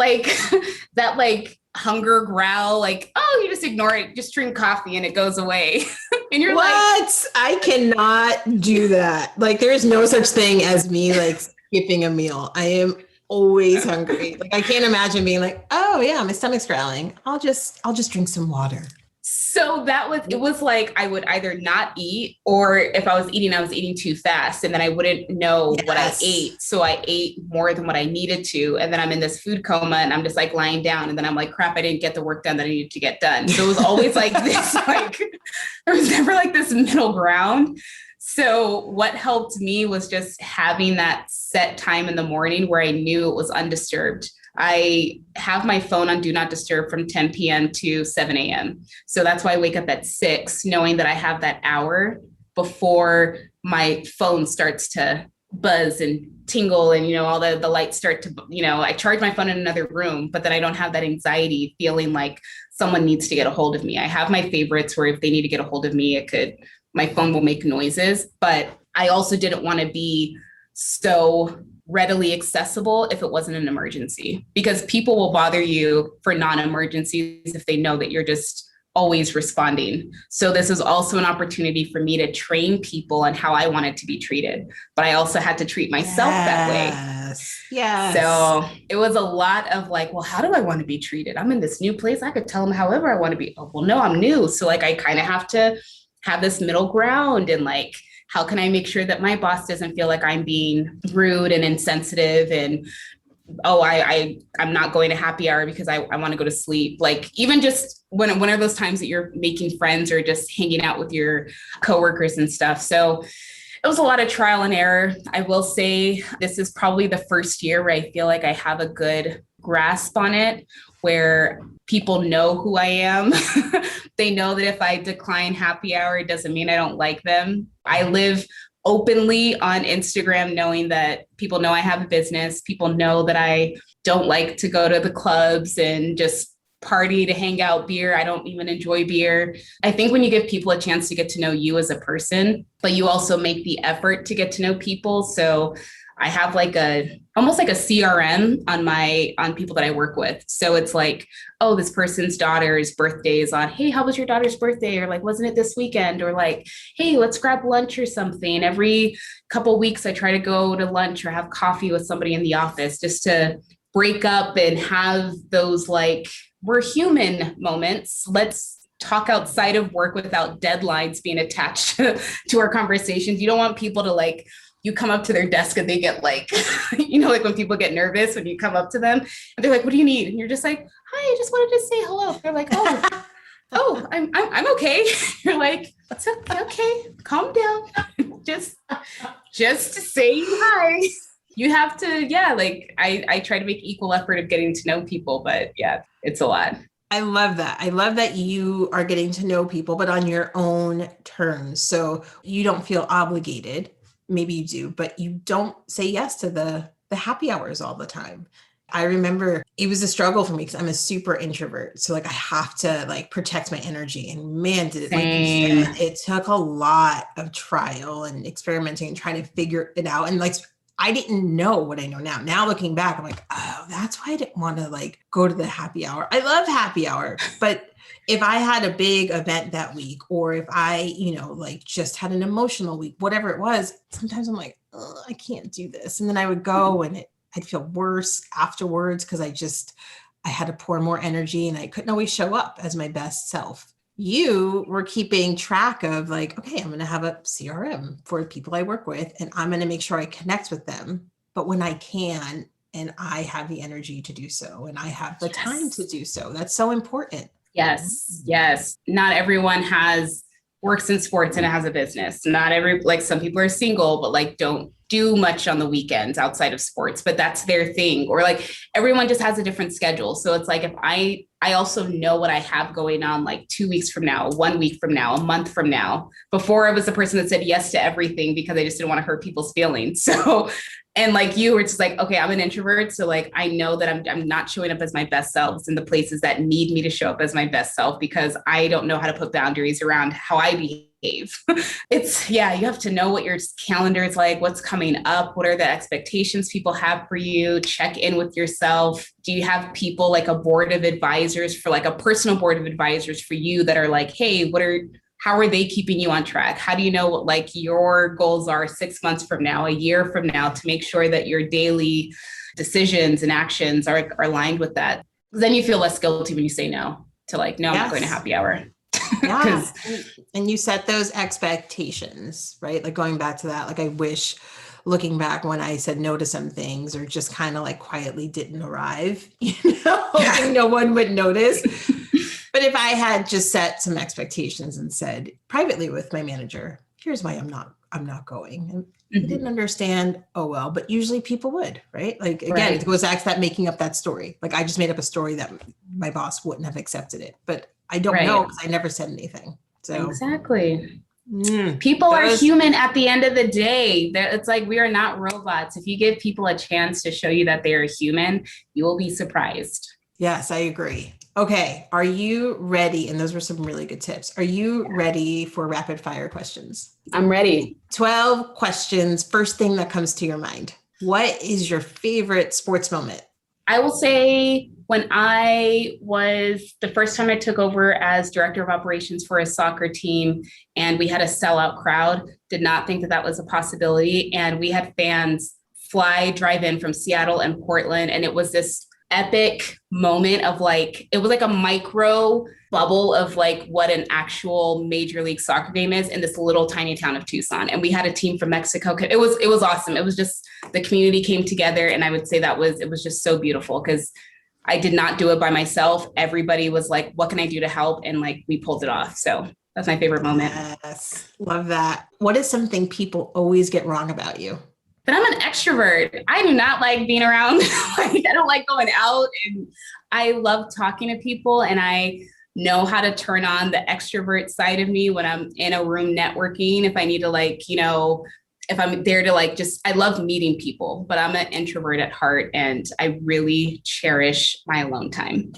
hunger growl, like, oh, you just ignore it, just drink coffee and it goes away. And you're what? I cannot do that. Like, there's no such thing as me like skipping a meal. I am always hungry. Like, I can't imagine being like, oh yeah, my stomach's growling, I'll just drink some water. So it was like I would either not eat, or if I was eating too fast, and then I wouldn't know what I ate. So I ate more than what I needed to. And then I'm in this food coma and I'm just like lying down. And then I'm like, crap, I didn't get the work done that I needed to get done. So it was always like this, like there was never like this middle ground. So what helped me was just having that set time in the morning where I knew it was undisturbed. I have my phone on do not disturb from 10 p.m. to 7 a.m. So that's why I wake up at 6, knowing that I have that hour before my phone starts to buzz and tingle and, all the lights start to, I charge my phone in another room, but then I don't have that anxiety feeling like someone needs to get a hold of me. I have my favorites where if they need to get a hold of me, my phone will make noises, but I also didn't want to be so readily accessible if it wasn't an emergency, because people will bother you for non-emergencies if they know that you're just always responding. So this was also an opportunity for me to train people on how I wanted to be treated, but I also had to treat myself that way. Yes. So it was a lot of like, well, how do I want to be treated? I'm in this new place. I could tell them however I want to be. Oh, well, no, I'm new. So like, I kind of have to have this middle ground, and like, how can I make sure that my boss doesn't feel like I'm being rude and insensitive and, oh, I'm not going to happy hour because I want to go to sleep. Like even just when are those times that you're making friends or just hanging out with your coworkers and stuff. So it was a lot of trial and error. I will say this is probably the first year where I feel like I have a good grasp on it, where people know who I am. They know that if I decline happy hour, it doesn't mean I don't like them. I live openly on Instagram, knowing that people know I have a business. People know that I don't like to go to the clubs and just party to hang out, beer. I don't even enjoy beer. I think when you give people a chance to get to know you as a person, but you also make the effort to get to know people. So I have like almost like a CRM on people that I work with. So it's like, oh, this person's daughter's birthday is on. Hey, how was your daughter's birthday? Or like, wasn't it this weekend? Or like, hey, let's grab lunch or something. Every couple of weeks, I try to go to lunch or have coffee with somebody in the office just to break up and have those like, we're human moments. Let's talk outside of work without deadlines being attached to our conversations. You don't want people to like, you come up to their desk and they get like, like when people get nervous when you come up to them and they're like, what do you need? And you're just like, hi, I just wanted to say hello. They're like, oh, I'm okay. You're like, it's okay. Calm down. just say hi. You have to, like I try to make equal effort of getting to know people, but yeah, it's a lot. I love that. I love that you are getting to know people, but on your own terms. So you don't feel obligated. Maybe you do, but you don't say yes to the happy hours all the time. I remember it was a struggle for me because I'm a super introvert. So like I have to like protect my energy, and man, did it, like you said, it took a lot of trial and experimenting and trying to figure it out. And like, I didn't know what I know now. Now looking back, I'm like, oh, that's why I didn't want to like go to the happy hour. I love happy hour, but if I had a big event that week, or if I, like just had an emotional week, whatever it was, sometimes I'm like, oh, I can't do this. And then I would go and I'd feel worse afterwards because I had to pour more energy and I couldn't always show up as my best self. You were keeping track of like, okay, I'm going to have a CRM for people I work with, and I'm going to make sure I connect with them. But when I can, and I have the energy to do so, and I have the time to do so, that's so important. Yes. Not everyone works in sports and has a business. Not like some people are single, but like don't do much on the weekends outside of sports, but that's their thing. Or like everyone just has a different schedule. So it's like, if I also know what I have going on like 2 weeks from now, 1 week from now, a month from now. Before I was the person that said yes to everything because I just didn't want to hurt people's feelings. So, and like you were just like, okay, I'm an introvert. So like, I know that I'm not showing up as my best selves in the places that need me to show up as my best self, because I don't know how to put boundaries around how I behave. You have to know what your calendar is like, what's coming up, what are the expectations people have for you, check in with yourself. Do you have people like a board of advisors, for like a personal board of advisors for you that are like, hey, how are they keeping you on track? How do you know what like your goals are 6 months from now, a year from now, to make sure that your daily decisions and actions are aligned with that? Then you feel less guilty when you say no to like, no, I'm not going to happy hour. Yeah. And you set those expectations, right? Like going back to that, like I wish looking back when I said no to some things or just kind of like quietly didn't arrive, hoping no one would notice. But if I had just set some expectations and said privately with my manager, here's why I'm not going. And he didn't understand. Oh, well, but usually people would, right? Like, again, it goes back to that making up that story. Like I just made up a story that my boss wouldn't have accepted it, but I don't know because I never said anything. So exactly. People are human at the end of the day. It's like we are not robots. If you give people a chance to show you that they are human, you will be surprised. Yes, I agree. Okay. Are you ready? And those were some really good tips. Are you ready for rapid fire questions? I'm ready. 12 questions. First thing that comes to your mind. What is your favorite sports moment? I will say when the first time I took over as director of operations for a soccer team and we had a sellout crowd, did not think that was a possibility. And we had fans drive in from Seattle and Portland. And it was this epic moment of like, it was like a micro bubble of like what an actual major league soccer game is in this little tiny town of Tucson. And we had a team from Mexico. It was awesome. It was just, the community came together. And I would say it was just so beautiful because I did not do it by myself. Everybody was like, what can I do to help? And like, we pulled it off. So that's my favorite moment. Yes. Love that. What is something people always get wrong about you? But I'm an extrovert. I do not like being around. I don't like going out, and I love talking to people, and I know how to turn on the extrovert side of me when I'm in a room networking. If I need to if I'm there to I love meeting people, but I'm an introvert at heart and I really cherish my alone time.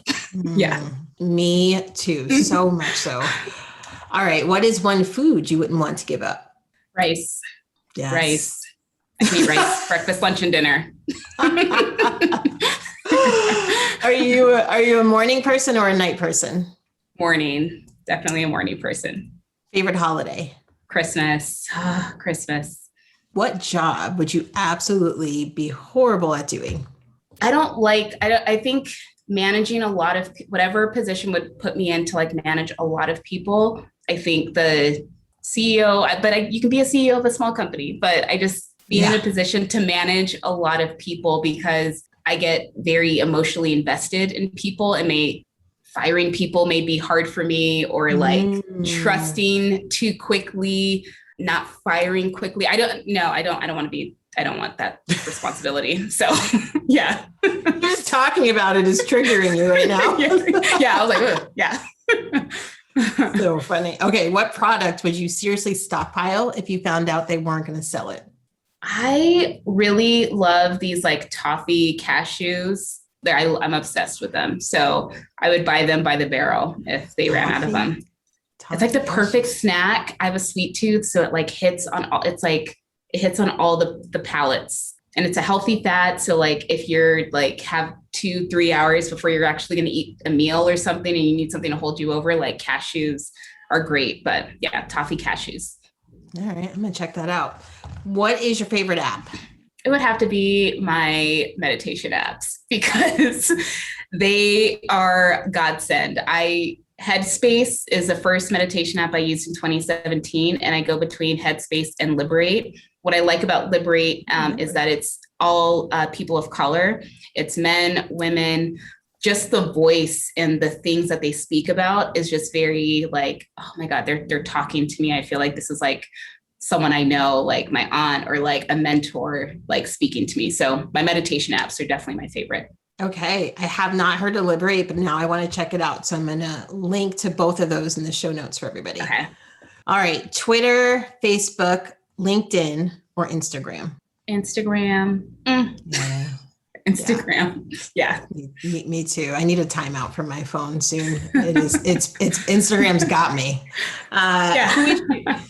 Yeah. Me too. So much so. All right. What is one food you wouldn't want to give up? Rice. Yes. Rice. I can eat rice, breakfast, lunch, and dinner. Are you a morning person or a night person? Morning. Definitely a morning person. Favorite holiday? Christmas. Christmas. What job would you absolutely be horrible at doing? I think managing a lot of whatever position would put me in to manage a lot of people. I think the CEO, you can be a CEO of a small company, but I just being in a position to manage a lot of people because I get very emotionally invested in people, and firing people may be hard for me, or trusting too quickly, not firing quickly. I don't want that responsibility. So yeah. Just talking about it is triggering you right now. Yeah. I was like, ugh, yeah. So funny. Okay. What product would you seriously stockpile if you found out they weren't going to sell it? I really love these toffee cashews. I'm obsessed with them. So I would buy them by the barrel if they ran out of them. It's like the perfect snack. I have a sweet tooth, so it hits on all. It hits on all the palates, and it's a healthy fat. So if you're have 2-3 hours before you're actually going to eat a meal or something, and you need something to hold you over, cashews are great. But yeah, toffee cashews. All right, I'm gonna check that out. What is your favorite app? It would have to be my meditation apps because they are godsend. Headspace is the first meditation app I used in 2017, and I go between Headspace and Liberate. What I like about Liberate is that it's all people of color. It's men, women. Just the voice and the things that they speak about is just very oh my God, they're talking to me. I feel like this is someone I know, my aunt or a mentor, speaking to me. So my meditation apps are definitely my favorite. Okay. I have not heard of Liberate, but now I want to check it out. So I'm going to link to both of those in the show notes for everybody. Okay. All right. Twitter, Facebook, LinkedIn, or Instagram? Instagram. Yeah. Instagram. Yeah. Me too. I need a timeout from my phone soon. It's Instagram's got me.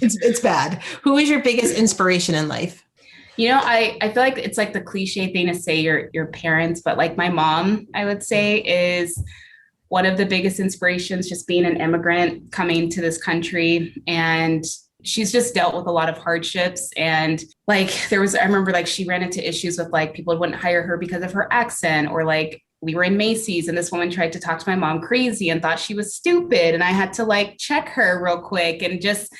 It's bad. Who is your biggest inspiration in life? I feel like it's the cliche thing to say your parents, but my mom, I would say, is one of the biggest inspirations, just being an immigrant coming to this country and she's just dealt with a lot of hardships. And like, I remember like she ran into issues with like people wouldn't hire her because of her accent, or like we were in Macy's and this woman tried to talk to my mom crazy and thought she was stupid. And I had to like check her real quick and just,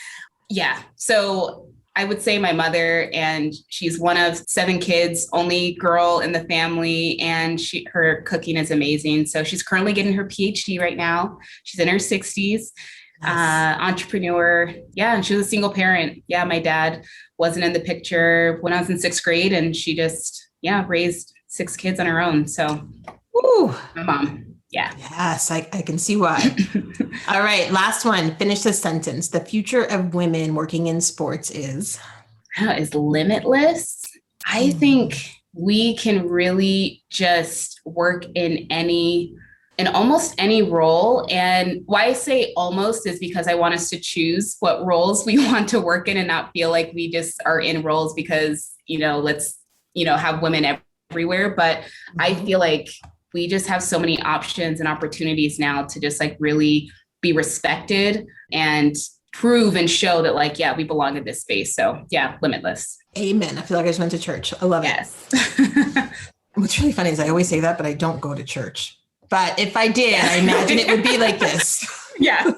yeah. So I would say my mother, and she's one of 7 kids, only girl in the family, and her cooking is amazing. So she's currently getting her PhD right now. She's in her 60s. Nice. Entrepreneur. Yeah. And she was a single parent. Yeah. My dad wasn't in the picture when I was in 6th grade, and she just, raised 6 kids on her own. So my mom. Yeah. Yes, I can see why. All right. Last one. Finish this sentence. The future of women working in sports is limitless. I think we can really just work in almost any role. And why I say almost is because I want us to choose what roles we want to work in and not feel like we just are in roles because, let's, have women everywhere. But I feel like we just have so many options and opportunities now to just like really be respected and prove and show that like, we belong in this space. So limitless. Amen. I feel like I just went to church. I love it. What's really funny is I always say that, but I don't go to church. But if I did, I imagine it would be like this. Yeah.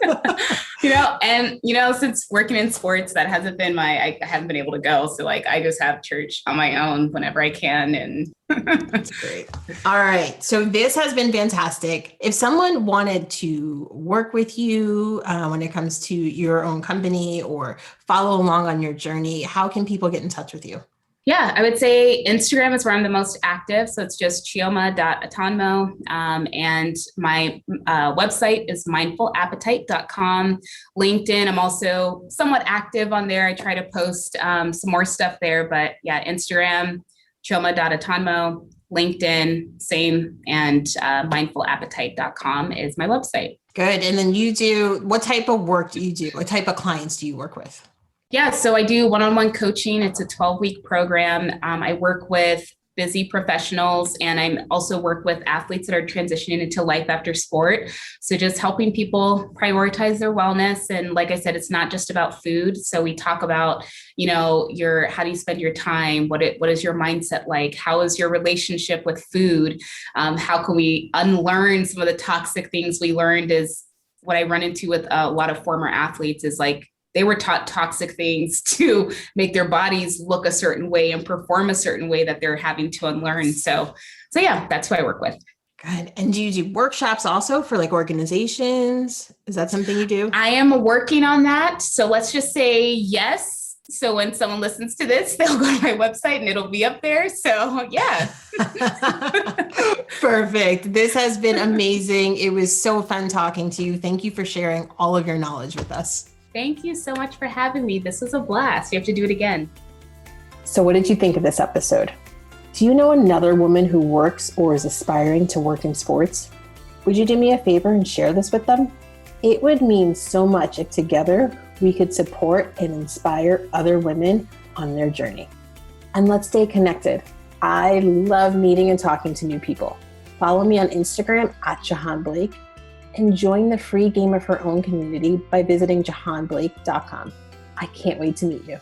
Since working in sports, that hasn't been I haven't been able to go. So like, I just have church on my own whenever I can. And that's great. All right. So this has been fantastic. If someone wanted to work with you when it comes to your own company or follow along on your journey, how can people get in touch with you? Yeah, I would say Instagram is where I'm the most active. So it's just Chioma.Atanmo. And my website is mindfulappetite.com. LinkedIn, I'm also somewhat active on there. I try to post some more stuff there. But Instagram, Chioma.Atanmo, LinkedIn, same. And mindfulappetite.com is my website. Good. And then what type of work do you do? What type of clients do you work with? Yeah, so I do one-on-one coaching. It's a 12-week program. I work with busy professionals, and I also work with athletes that are transitioning into life after sport. So just helping people prioritize their wellness. And like I said, it's not just about food. So we talk about, how do you spend your time? What is your mindset like? How is your relationship with food? How can we unlearn some of the toxic things we learned? Is what I run into with a lot of former athletes is like, they were taught toxic things to make their bodies look a certain way and perform a certain way that they're having to unlearn. So that's who I work with. Good. And do you do workshops also for like organizations? Is that something you do? I am working on that. So let's just say yes. So when someone listens to this, they'll go to my website and it'll be up there. So yeah. Perfect. This has been amazing. It was so fun talking to you. Thank you for sharing all of your knowledge with us. Thank you so much for having me. This was a blast. You have to do it again. So what did you think of this episode? Do you know another woman who works or is aspiring to work in sports? Would you do me a favor and share this with them? It would mean so much if together we could support and inspire other women on their journey. And let's stay connected. I love meeting and talking to new people. Follow me on Instagram @JahaanBlake. And join the free Game of Her Own community by visiting jahaanblake.com. I can't wait to meet you.